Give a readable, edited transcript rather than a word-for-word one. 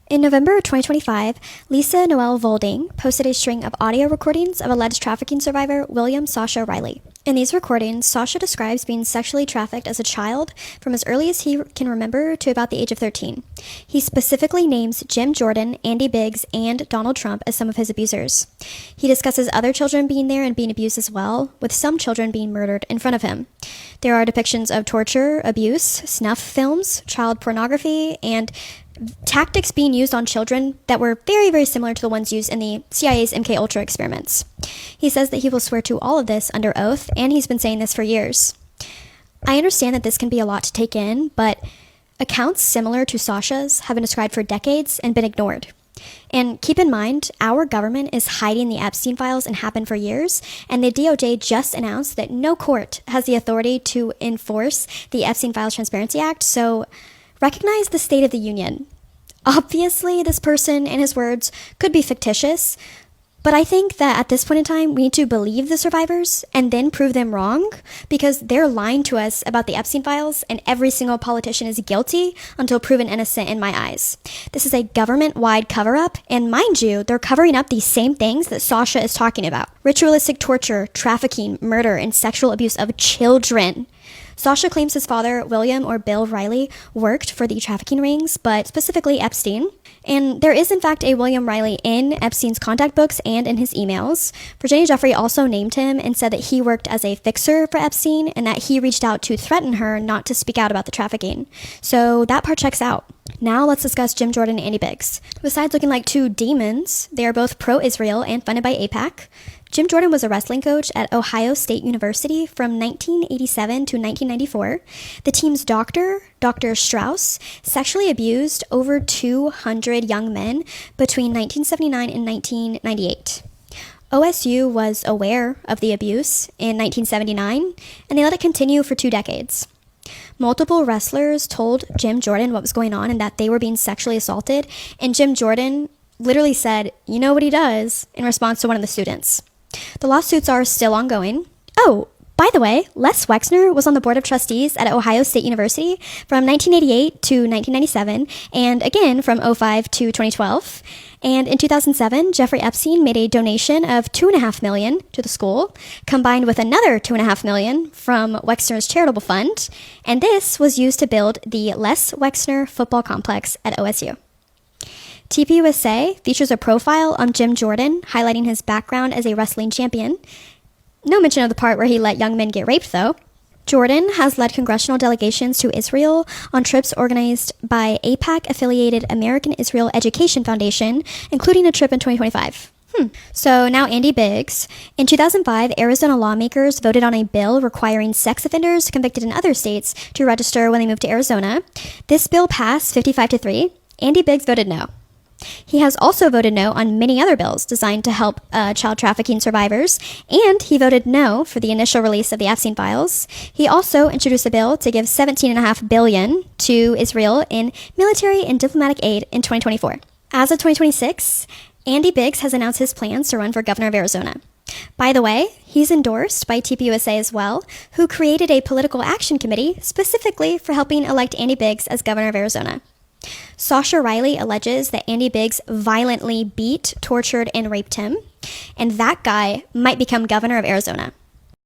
In November 2025, Lisa Noel Volding posted a string of audio recordings of alleged trafficking survivor William Sasha Riley. In these recordings, Sasha describes being sexually trafficked as a child from as early as he can remember to about the age of 13. He specifically names Jim Jordan, Andy Biggs, and Donald Trump as some of his abusers. He discusses other children being there and being abused as well, with some children being murdered in front of him. There are depictions of torture, abuse, snuff films, child pornography, and tactics being used on children that were very, very similar to the ones used in the CIA's MKUltra experiments. He says that he will swear to all of this under oath, and he's been saying this for years. I understand that this can be a lot to take in, but accounts similar to Sasha's have been described for decades and been ignored. And keep in mind, our government is hiding the Epstein files and happened for years, and the DOJ just announced that no court has the authority to enforce the Epstein Files Transparency Act, so recognize the state of the union. Obviously, this person and his words could be fictitious, but I think that at this point in time, we need to believe the survivors and then prove them wrong, because they're lying to us about the Epstein files, and every single politician is guilty until proven innocent in my eyes. This is a government-wide cover-up, and mind you, they're covering up these same things that Sasha is talking about. Ritualistic torture, trafficking, murder, and sexual abuse of children. Sasha claims his father, William or Bill Riley, worked for the trafficking rings, but specifically Epstein. And there is, in fact, a William Riley in Epstein's contact books and in his emails. Virginia Giuffre also named him and said that he worked as a fixer for Epstein and that he reached out to threaten her not to speak out about the trafficking. So that part checks out. Now let's discuss Jim Jordan and Andy Biggs. Besides looking like two demons, they are both pro-Israel and funded by AIPAC. Jim Jordan was a wrestling coach at Ohio State University from 1987 to 1994. The team's doctor, Dr. Strauss, sexually abused over 200 young men between 1979 and 1998. OSU was aware of the abuse in 1979, and they let it continue for 2 decades. Multiple wrestlers told Jim Jordan what was going on and that they were being sexually assaulted, and Jim Jordan literally said, "You know what he does," in response to one of the students. The lawsuits are still ongoing. Oh, by the way, Les Wexner was on the board of trustees at Ohio State University from 1988 to 1997, and again from 2005 to 2012. And in 2007, Jeffrey Epstein made a donation of $2.5 million to the school, combined with another $2.5 million from Wexner's charitable fund, and this was used to build the Les Wexner Football Complex at OSU. TPUSA features a profile on Jim Jordan, highlighting his background as a wrestling champion. No mention of the part where he let young men get raped, though. Jordan has led congressional delegations to Israel on trips organized by AIPAC-affiliated American Israel Education Foundation, including a trip in 2025. So now Andy Biggs. In 2005, Arizona lawmakers voted on a bill requiring sex offenders convicted in other states to register when they moved to Arizona. This bill passed 55-3. Andy Biggs voted no. He has also voted no on many other bills designed to help child trafficking survivors, and he voted no for the initial release of the Epstein files. He also introduced a bill to give $17.5 billion to Israel in military and diplomatic aid in 2024. As of 2026, Andy Biggs has announced his plans to run for governor of Arizona. By the way, he's endorsed by TPUSA as well, who created a political action committee specifically for helping elect Andy Biggs as governor of Arizona. Sasha Riley alleges that Andy Biggs violently beat, tortured, and raped him, and that guy might become governor of Arizona.